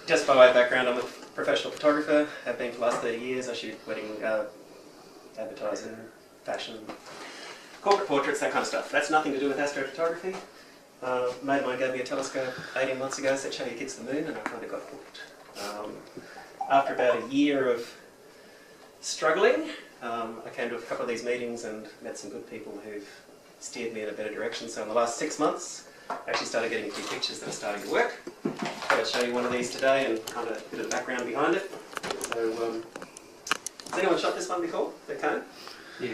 Just by way of background, I'm a professional photographer. Have been for the last 30 years. I shoot wedding, advertising, fashion, corporate portraits, that kind of stuff. That's nothing to do with astrophotography. A mate of mine gave me a telescope 18 months ago, said, show your kids the moon, and I kind of got hooked. After about a year of struggling, I came to a couple of these meetings and met some good people who've steered me in a better direction. So in the last 6 months, I actually started getting a few pictures that are starting to work. I'll show you one of these today and kind of a bit of background behind it. So, has anyone shot this one before? The cone? Yeah.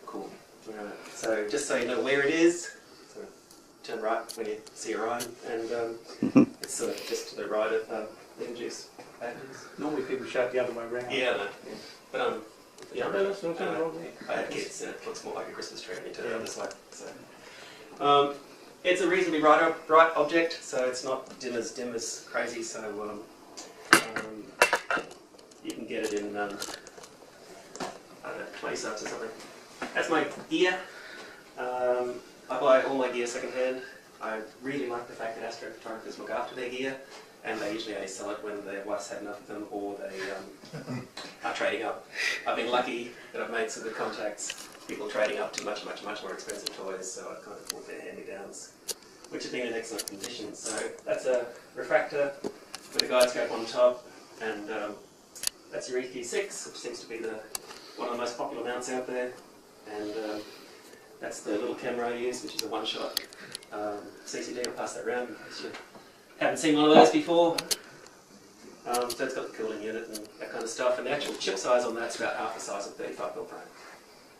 Cool. Right. So just so you know where it is, so turn right when you see Orion, and it's sort of just to the right of Lemon Juice Batteries. Normally people shout the other way around. Yeah, no. But yeah, that's not wrong. I had kids, and it looks more like a Christmas tree when you turn it this way. So, it's a reasonably bright object, so it's not dim as crazy. So you can get it in I don't know, close-ups or something. That's my gear. I buy all my gear secondhand. I really like the fact that astrophotographers look after their gear, and they usually only sell it when their wife's had enough of them or they are trading up. I've been lucky that I've made some good contacts, people trading up to much more expensive toys, so I've kind of bought their hand-me-downs, which have been in excellent condition. So that's a refractor with a guide scope on top, and that's your EQ6, which seems to be one of the most popular mounts out there. And that's the little camera I use, which is a one-shot CCD. I'll pass that around in case you haven't seen one of those before. So it's got the cooling unit and that kind of stuff. And the actual chip size on that's about half the size of 35mm frame.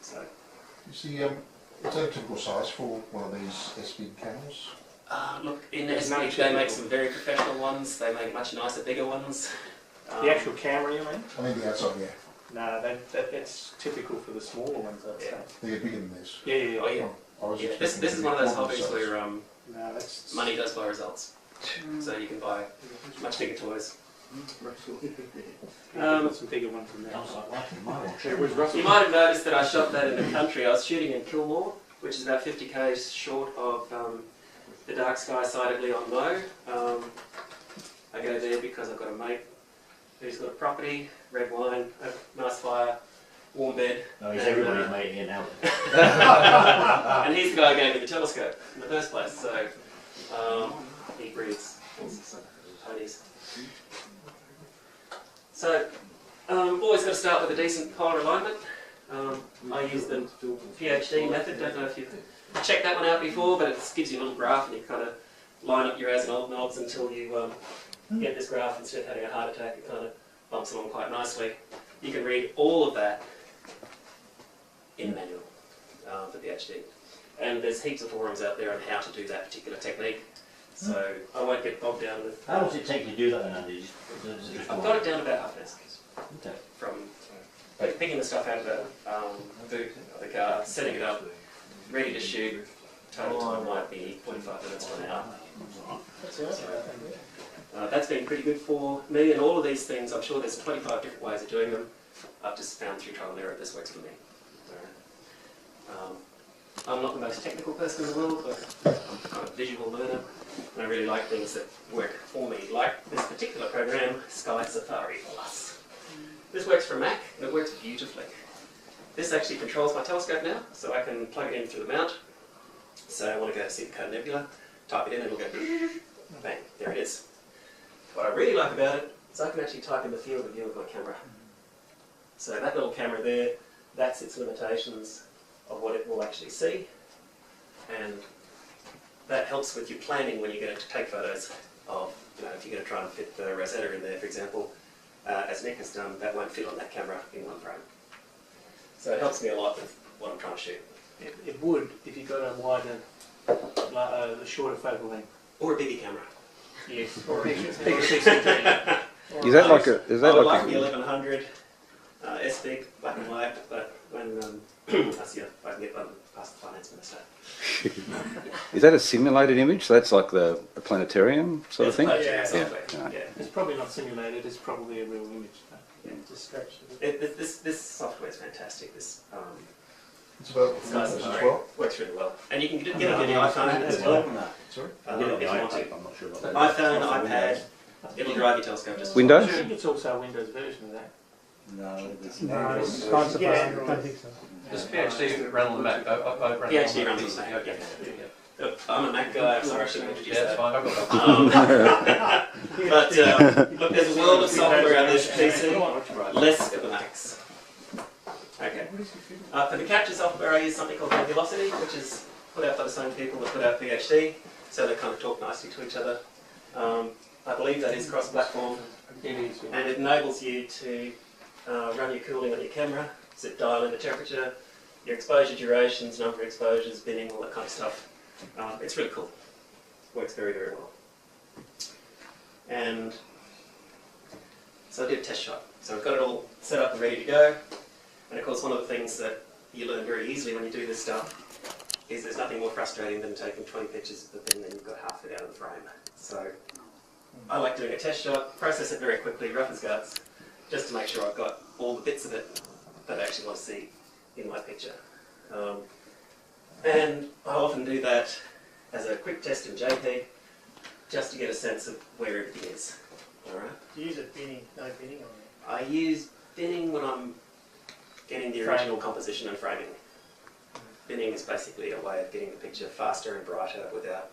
So, you see, is that a typical size for one of these ASV cameras? look, in ASV they make some very professional ones. They make much nicer, bigger ones. The actual camera, you mean? I mean the outside, yeah. No, that's typical for the smaller ones, I'd say. They're bigger than this. Yeah. Oh, yeah. I was This is one of those hobbies where No, that's money does buy results. So you can buy much bigger toys. got some bigger ones than that. You might have noticed that I shot that in the country. I was shooting in Kilmore, which is about 50 k's short of the dark sky side of Leon Moe. I go there because I've got a mate who's got a property, red wine, a nice fire, warm bed. Oh, he's everybody's mate here now. And he's the guy who gave me the telescope in the first place, so he breeds ponies. So, always got to start with a decent polar alignment. I use the PhD method. Don't know if you've checked that one out before, but it gives you a little graph and you kind of line up your as and old knobs until you get this graph. Instead of having a heart attack, it kind of bumps along quite nicely. You can read all of that in the manual for PhD. And there's heaps of forums out there on how to do that particular technique. So I won't get bogged down with... How long does it take to do that then, Andy? I've got it down to about half an hour. Okay. From picking the stuff out of the boot of the car, setting it up, ready to shoot. Total time might be 45 minutes to an hour. That's been pretty good for me, and all of these things, I'm sure there's 25 different ways of doing them. I've just found through trial and error this works for me. I'm not the most technical person in the world, but I'm kind of a visual learner, and I really like things that work for me, like this particular program, Sky Safari Plus. This works for Mac, and it works beautifully. This actually controls my telescope now, so I can plug it in through the mount. So I want to go see the Cone Nebula, type it in, and it'll go bang, there it is. What I really like about it is I can actually type in the field of view of my camera. So that little camera there, that's its limitations of what it will actually see, and that helps with your planning when you're going to take photos of, if you're going to try and fit the Rosetta in there, for example, as Nick has done, that won't fit on that camera in one frame. So it helps me a lot with what I'm trying to shoot. It would if you got a wider, a shorter focal length. Or a bigger camera. Yes, or a bigger CCD. Is that like a? I would like the 1100 S-Big black and white, but when I see if I can get one past the finance minister. Is that a simulated image? So that's like the planetarium sort of thing? Yeah, Yeah. It's probably not simulated, it's probably a real image. Yeah. Just stretch This software is fantastic. This It's available for Windows as well. works really well. And you can get it on the iPhone as well. Sorry? If you want to. I'm not sure about that. iPhone, iPad, It'll drive your telescope just as Windows? I think it's also a Windows version of that. No, it's No, not. it's can't suppose. I don't think so. Does PhD run on the Mac? PhD runs on the Mac, yeah. Look, I'm a Mac guy, I'm sorry I shouldn't introduce Yeah, that's that. fine. I've got that. But look, there's a world of software out there for PC, less of the Macs. Okay. For the capture software, I use something called Nebulosity, which is put out by the same people that put out PhD, so they kind of talk nicely to each other. I believe that is cross-platform, It is. and it enables you to run your cooling on your camera, so dial in the temperature, your exposure durations, number of exposures, binning, all that kind of stuff. It's really cool. Works very, very well. And so I did a test shot. So I've got it all set up and ready to go. And of course, one of the things that you learn very easily when you do this stuff is there's nothing more frustrating than taking 20 pictures of the thing and you've got half it out of the frame. So I like doing a test shot, process it very quickly, rough as guts, just to make sure I've got all the bits of it that I actually want to see in my picture. And I often do that as a quick test in JPEG, just to get a sense of where everything is. Alright? You use a binning, no binning on it. I use binning when I'm getting the original composition and framing. Binning is basically a way of getting the picture faster and brighter without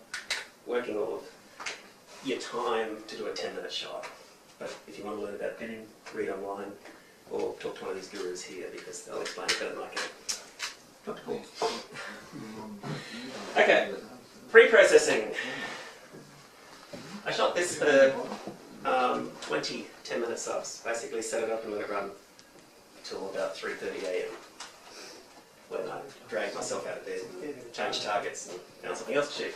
working all of your time to do a 10-minute shot. But if you want to learn about binning, read online or talk to one of these gurus here because they'll explain it better than I can. Dr. Paul. Okay, pre-processing. I shot this for 20 10-minute subs. Basically set it up and let it run until about 3:30 AM. When I dragged myself out of bed and changed targets and found something else to shoot.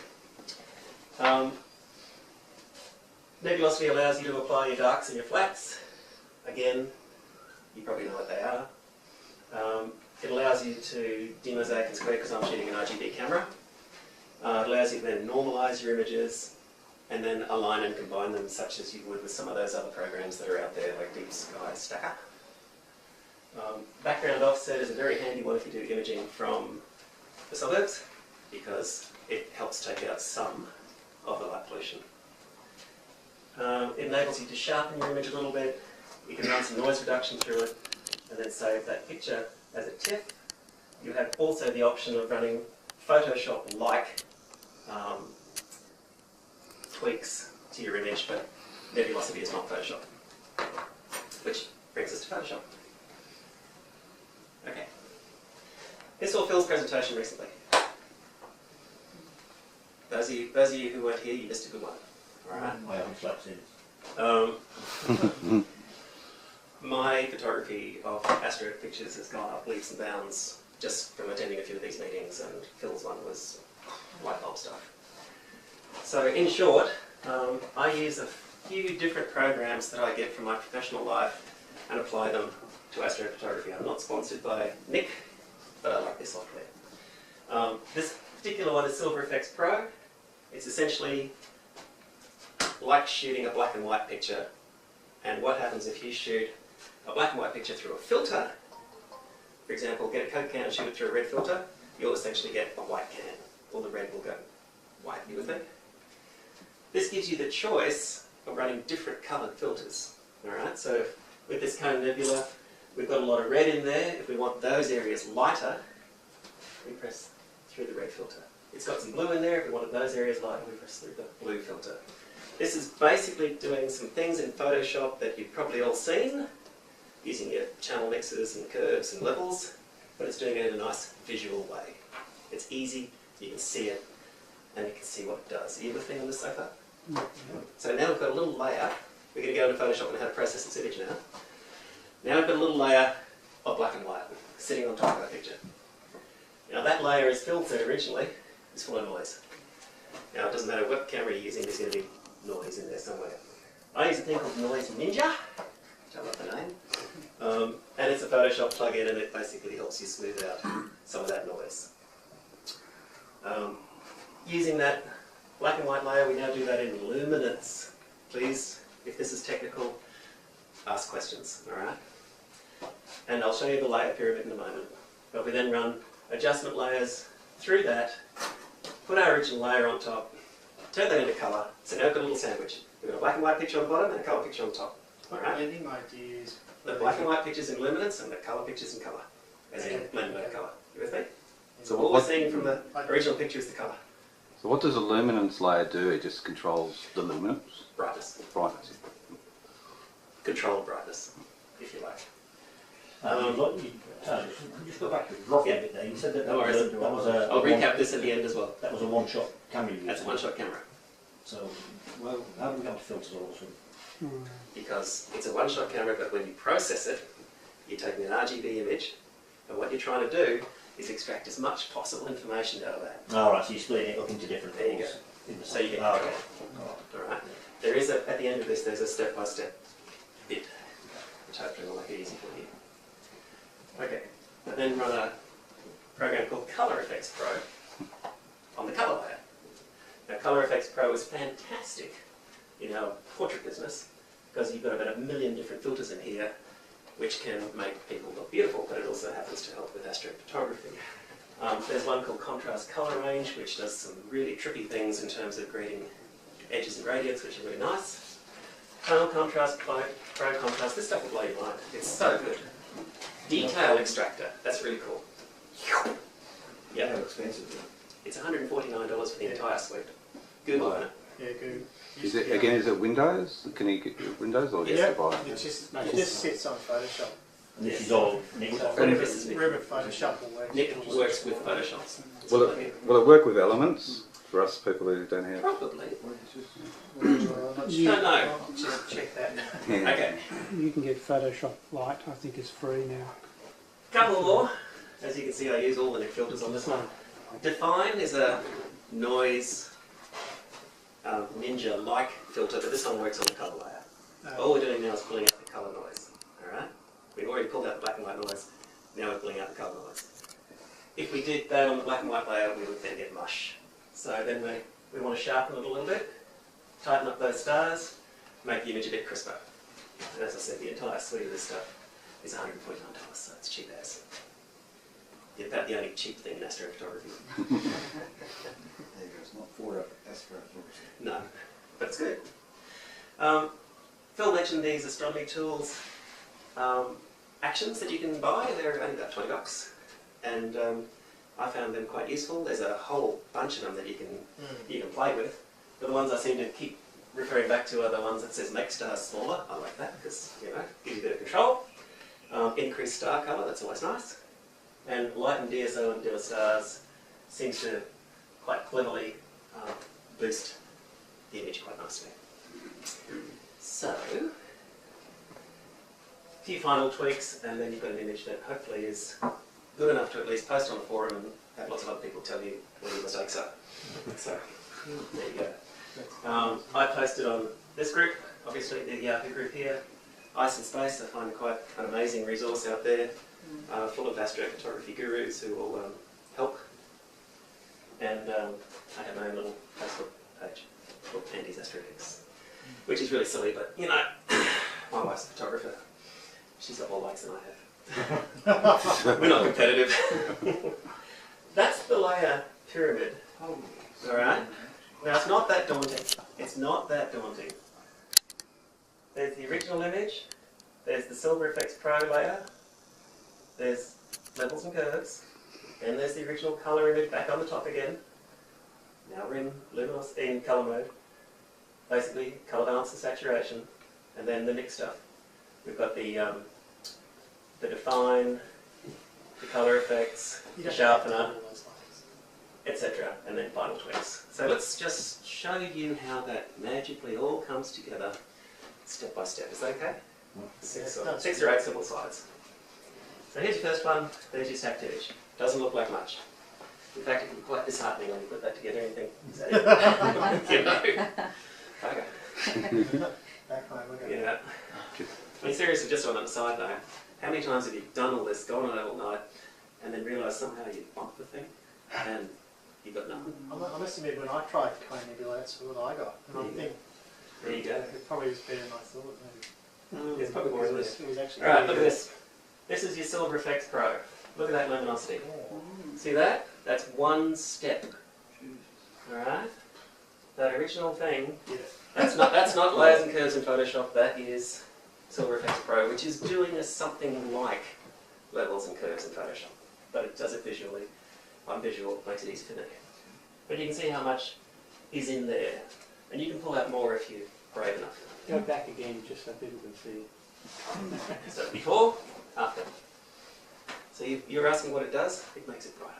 Nebulosity allows you to apply your darks and your flats. Again, you probably know what they are. It allows you to demosaic and square because I'm shooting an RGB camera. It allows you to then normalize your images and then align and combine them such as you would with some of those other programs that are out there like Deep Sky Stacker. Background offset is a very handy one if you do imaging from the suburbs because it helps take out some of the light pollution. It enables you to sharpen your image a little bit. You can run some noise reduction through it and then save that picture as a TIFF. You have also the option of running Photoshop-like tweaks to your image, but Nebulosity is not Photoshop. Which brings us to Photoshop. Okay. This saw Phil's presentation recently. Those of you who weren't here, you missed a good one. Alright. I haven't slept since. My photography of astro pictures has gone up leaps and bounds just from attending a few of these meetings, and Phil's one was light bulb stuff. So in short, I use a few different programs that I get from my professional life and apply them to astrophotography. I'm not sponsored by Nick, but I like this software. This particular one is Efex Pro. It's essentially like shooting a black and white picture. And what happens if you shoot a black and white picture through a filter? For example, get a Coke can and shoot it through a red filter, you'll essentially get a white can. All the red will go white, you with me? This gives you the choice of running different coloured filters. Alright, so with this Cone Nebula, we've got a lot of red in there. If we want those areas lighter, we press through the red filter. It's got some blue in there. If we wanted those areas lighter, we press through the blue filter. This is basically doing some things in Photoshop that you've probably all seen, using your channel mixes and curves and levels, but it's doing it in a nice visual way. It's easy, you can see it, and you can see what it does. Are you with me on this so far? So now we've got a little layer. We're going to go into Photoshop and how to process this image now. Now we've got a little layer of black and white sitting on top of that picture. Now that layer is filtered originally, it's full of noise. Now it doesn't matter what camera you're using, there's going to be noise in there somewhere. I use a thing called Noise Ninja, which I love the name, and it's a Photoshop plugin and it basically helps you smooth out some of that noise. Using that black and white layer, we now do that in luminance. Please, if this is technical, ask questions, alright? And I'll show you the layer pyramid in a moment. But we then run adjustment layers through that, put our original layer on top, turn that into colour. So now we've got a little sandwich. We've got a black and white picture on the bottom and a colour picture on the top. Alright? Blending ideas. The black and white pictures in luminance and the colour pictures in colour. As in blend mode colour. You with me? So all we're seeing from the original picture is the colour. So what does the luminance layer do? It just controls the luminance, Brightness. brightness. Controlled brightness, if you like. Just go back to the rocket bit there. You said that No that worries. was a I'll recap this at the end as well. That was a one-shot camera. you That's a used. one-shot camera. So, well, how do we have to filter all of them? Because it's a one-shot camera, but when you process it, you're taking an RGB image, and what you're trying to do is extract as much possible information out of that. All right, so you're splitting it up into different There you levels. So you get Oh, control. okay. Alright. There is at the end of this, there's a step-by-step bit, which hopefully will make it easy for you. Okay, and then run a program called Efex Pro on the colour layer. Now, Efex Pro is fantastic in our portrait business because you've got about 1 million different filters in here, which can make people look beautiful, but it also happens to help with astrophotography. There's one called Contrast Color Range, which does some really trippy things in terms of grading edges and gradients, which are really nice. Tonal Contrast, Pro Contrast, this stuff will blow your mind. It's so good. Detail Extractor, that's really cool. Yeah, How expensive is it? it's $149 for the entire suite. Google it. Yeah, good. Is it Windows? Can you get Windows or just Yeah, buy it just sits on Photoshop. And this is all Nick's So Whatever this is, Nick. River Photoshop will work. Nick works with Photoshop. Will it work with elements for us people who don't have? Probably. Not Don't sure. know. Just check that. Yeah. Okay. You can get Photoshop Lite, I think it's free now. Couple more. As you can see, I use all the Nick filters on this one. Define is a noise ninja-like filter, but this one works on the colour layer. All we're doing now is pulling out the colour noise. Alright? We've already pulled out the black and white noise. Now we're pulling out the colour noise. If we did that on the black and white layer, we would then get mush. So then we want to sharpen it a little bit, tighten up those stars, make the image a bit crisper. And as I said, the entire suite of this stuff is $149, so it's cheap as. Yeah, about the only cheap thing in astrophotography. It's not for Astrophotography. No, but it's good. Phil mentioned these Astronomy Tools actions that you can buy. They're only about $20, and I found them quite useful. There's a whole bunch of them that you can play with. But the ones I seem to keep referring back to are the ones that says make stars smaller. I like that because gives you a bit of control. Increase star colour, that's always nice. And lighten DSO and dimmer stars seems to quite cleverly boost the image quite nicely. So, a few final tweaks, and then you've got an image that hopefully is good enough to at least post on the forum and have lots of other people tell you where your mistakes are. So, there you go. I posted on this group, obviously the Yahoo group here, Ice and Space. I find quite an amazing resource out there, full of astrophotography gurus who will help. And I have my own little Facebook page called Andy's Astropix, which is really silly, but my wife's a photographer. She's got more likes than I have. We're not competitive. That's the layer pyramid. Alright? Now it's not that daunting. It's not that daunting. There's the original image, there's the Silver Efex Pro layer, there's levels and curves, and there's the original colour image back on the top again. Now we're in colour mode. Basically, colour balance and saturation, and then the mixed stuff. We've got the define, the colour effects, the sharpener, etc., and then final tweaks. So let's just show you how that magically all comes together step by step. Is that okay? 6 or 8 simple slides. So here's your first one, there's your stacked image. Doesn't look like much. In fact, it can be quite disheartening when you put that together and you think, is that it? Okay. Yeah. I mean, seriously, just on the side though, how many times have you done all this, gone on it all night, and then realised somehow you bumped the thing, and you got nothing? I must admit, when I tried Cone Nebula, that's what I got. And I think There you go. it probably was better than I thought. Maybe. There's probably more in there. It was actually. Alright, look at this. This is your Silver Efex Pro. Look at that luminosity. See that? That's one step. Alright? That original thing. Yeah. That's not layers and curves in Photoshop. That is Silver Efex Pro, which is doing us something like levels and curves in Photoshop, but it does it visually. On visual, makes it easy for me. But you can see how much is in there, and you can pull out more if you're brave enough. Go back again just so people can see. So before, after. So you're asking what it does? It makes it brighter.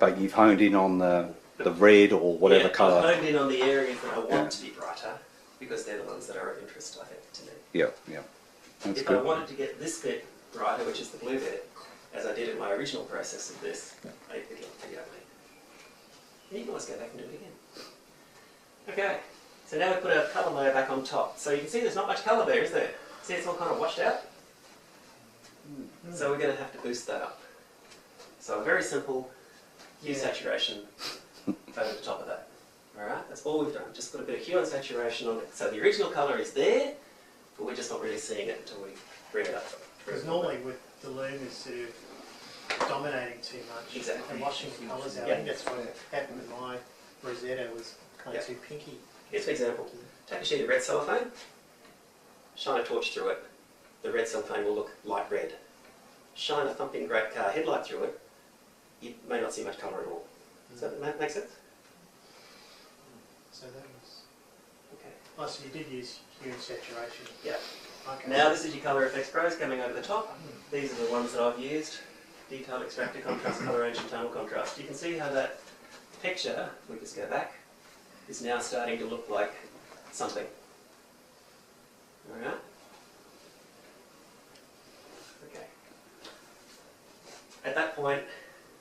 But you've honed in on the red or whatever Yeah, colour. I've honed in on the areas that I want to be brighter, because they're the ones that are of interest, I think, to me. Yeah. That's If I good. wanted to get this bit brighter, which is the blue bit, as I did in my original process of this 8-video video, you can always go back and do it again. Okay, so now we put our colour layer back on top. So you can see there's not much colour there, is there? See, it's all kind of washed out. So we're going to have to boost that up. So a very simple hue saturation over the top of that. Alright, that's all we've done. Just put a bit of hue and saturation on it. So the original colour is there, but we're just not really seeing it until we bring it up. Because normally with the loom is sort of dominating too much. Exactly. And washing the colours out. Yeah. I think that's what happened with my Rosetta, was kind of too pinky. Here's an example. Take a sheet of red cellophane, shine a torch through it. The red cellophane will look light red. Shine a thumping great car headlight through it, you may not see much colour at all. Does that make sense? So that was... Okay. Oh, so you did use hue and saturation. Yeah. Okay. Now this is your Colour Efex Pros coming over the top. These are the ones that I've used. Detailed extractor contrast, colour range and tonal contrast. You can see how that picture, if we just go back, is now starting to look like something. Alright? Okay. At that point,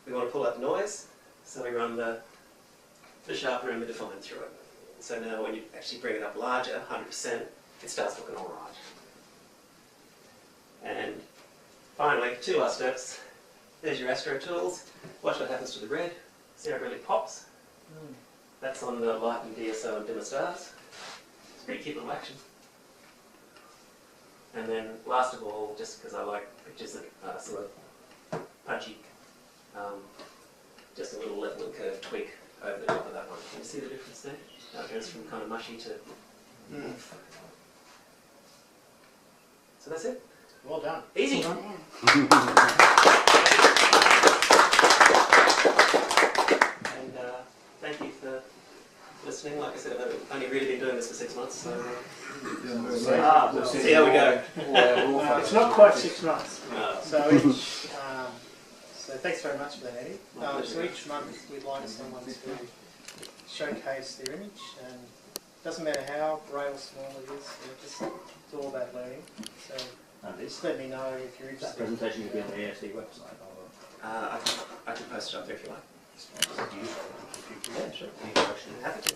we want to pull out the noise, so we run the sharpener and the define through it. So now when you actually bring it up larger, 100%, it starts looking alright. And finally, 2 last steps. There's your Astro Tools. Watch what happens to the red. See how it really pops? That's on the light and DSO and dimmer stars. It's a pretty cute little action. And then last of all, just because I like pictures that are sort of punchy, just a little level and curve tweak over the top of that one. Can you see the difference there? How it goes from kind of mushy to... So that's it. Well done. Easy. Well And thank you for listening. Like I said, I've only really been doing this for 6 months, so We'll see how we go. It's not quite 6 months. So each, so thanks very much for that, Eddie. My pleasure. So each month we'd like someone to showcase their image, and it doesn't matter how great or small it is, it's all about learning. So And this, just let me know if you're that interested. presentation will be on the ASV website. I can post it up there if you like. Yeah, sure. Happy to.